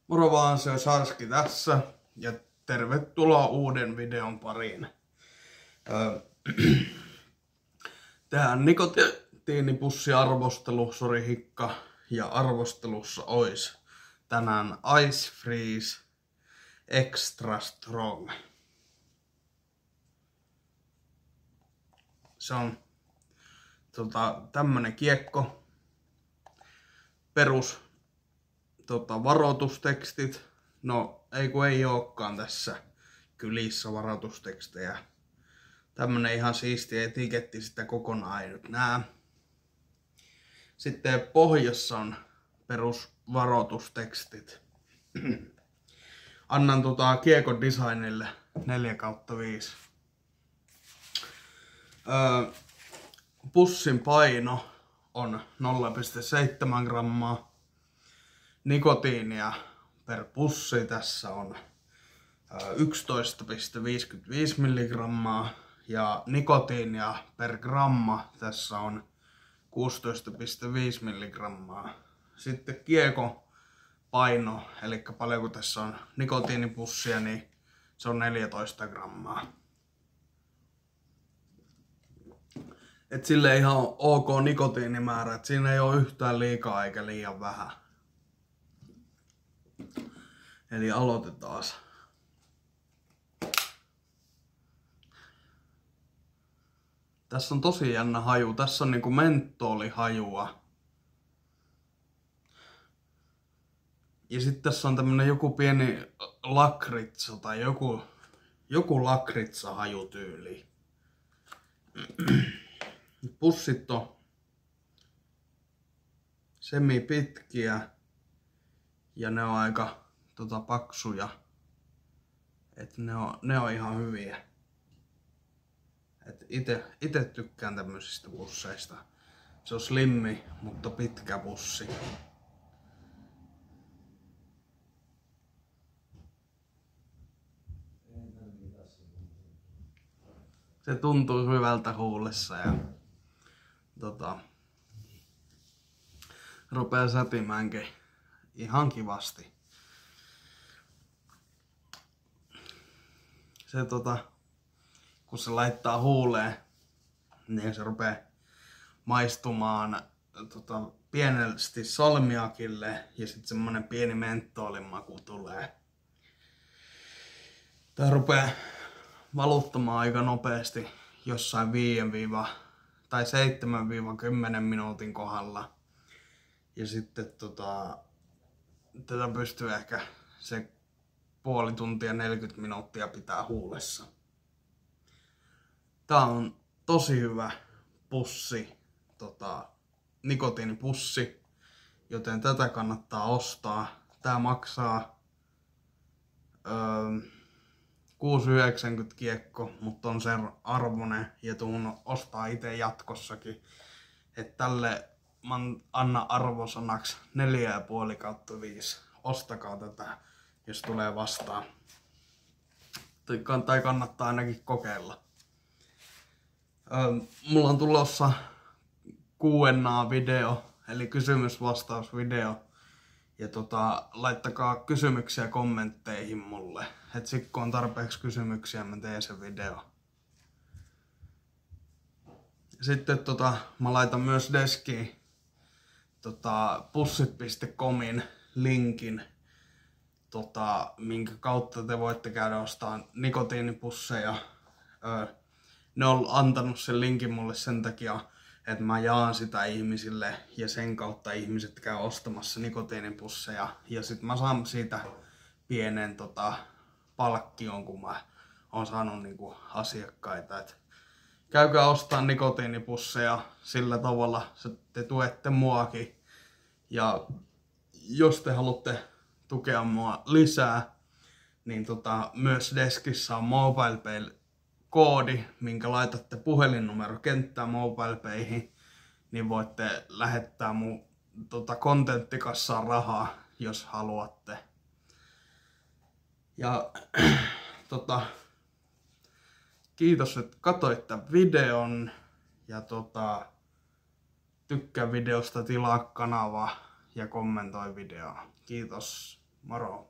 Moro vaan, se on Sarski tässä ja tervetuloa uuden videon pariin. Tehdään nikotiinipussiarvostelu, sori hikka, ja arvostelussa ois tänään Ice Freeze Extra Strong. Se on tämmönen kiekko, perus varoitustekstit. No ei ookaan tässä kylissä varoitustekstejä. Tämmönen ihan siisti etiketti, sitä kokonaan ei nyt näe. Sitten pohjassa on perusvaroitustekstit. Annan kiekon designille 4/5. Pussin paino on 0,7 grammaa. Nikotiinia per pussi tässä on 11,55 milligrammaa ja nikotiinia per gramma tässä on 16,5 milligrammaa. Sitten kiekko paino, eli paljonko tässä on nikotiinipussia, niin se on 14 grammaa. Et sille ihan ok nikotiinimäärä, et siinä ei ole yhtään liikaa eikä liian vähän. Eli aloitetaan. Tässä on tosi jännä haju. Tässä on niinku mentolihajua. Ja sitten tässä on tämmönen joku pieni lakritsa tai joku lakritsa-hajutyyli. Pussit on semipitkiä. Ja ne on aika paksuja. Et ne on ihan hyviä. Et ite tykkään tämmöisistä pusseista. Se on slimmi, mutta pitkä pussi. Se tuntuu hyvältä huulessa ja rupeaa sätimäänkin ihan kivasti. Se kun se laittaa huuleen, niin se rupeaa maistumaan pienesti salmiakille ja sitten semmonen pieni mentolin maku tulee. Tää rupeaa valuttamaan aika nopeasti jossain 7-10 minuutin kohdalla. Ja sitten tätä pystyy ehkä se puoli tuntia 40 minuuttia pitää huulessa. Tää on tosi hyvä pussi, nikotiinipussi, joten tätä kannattaa ostaa. Tää maksaa 6,90 kiekko, mutta on sen arvoinen ja tuun ostaa itse jatkossakin. Et tälle mä annan arvosanaksi 4,5/5. Ostakaa tätä, jos tulee vastaan. Tai kannattaa ainakin kokeilla. Mulla on tulossa Q&A-video, eli kysymys-vastaus-video. Ja laittakaa kysymyksiä kommentteihin mulle. Et sit kun on tarpeeksi kysymyksiä, mä teen sen video. Sitten mä laitan myös deskiin pussit.comin linkin, minkä kautta te voitte käydä ostamaan nikotiinipusseja. Ne on antanut sen linkin mulle sen takia, että mä jaan sitä ihmisille ja sen kautta ihmiset käy ostamassa nikotiinipusseja. Ja sit mä saan siitä pienen palkkion, kun mä oon saanut niinku asiakkaita. Et käykää ostaa nikotiinipusseja, sillä tavalla te tuette muakin. Ja jos te haluatte tukea mua lisää, niin myös deskissä on MobilePay-koodi, minkä laitatte puhelinnumero kenttään MobilePayhin, niin voitte lähettää mun kontenttikassaan rahaa, jos haluatte. Ja kiitos, että katsoitte videon ja tykkää videosta, tilaa kanavaa ja kommentoi videoa. Kiitos. Moro!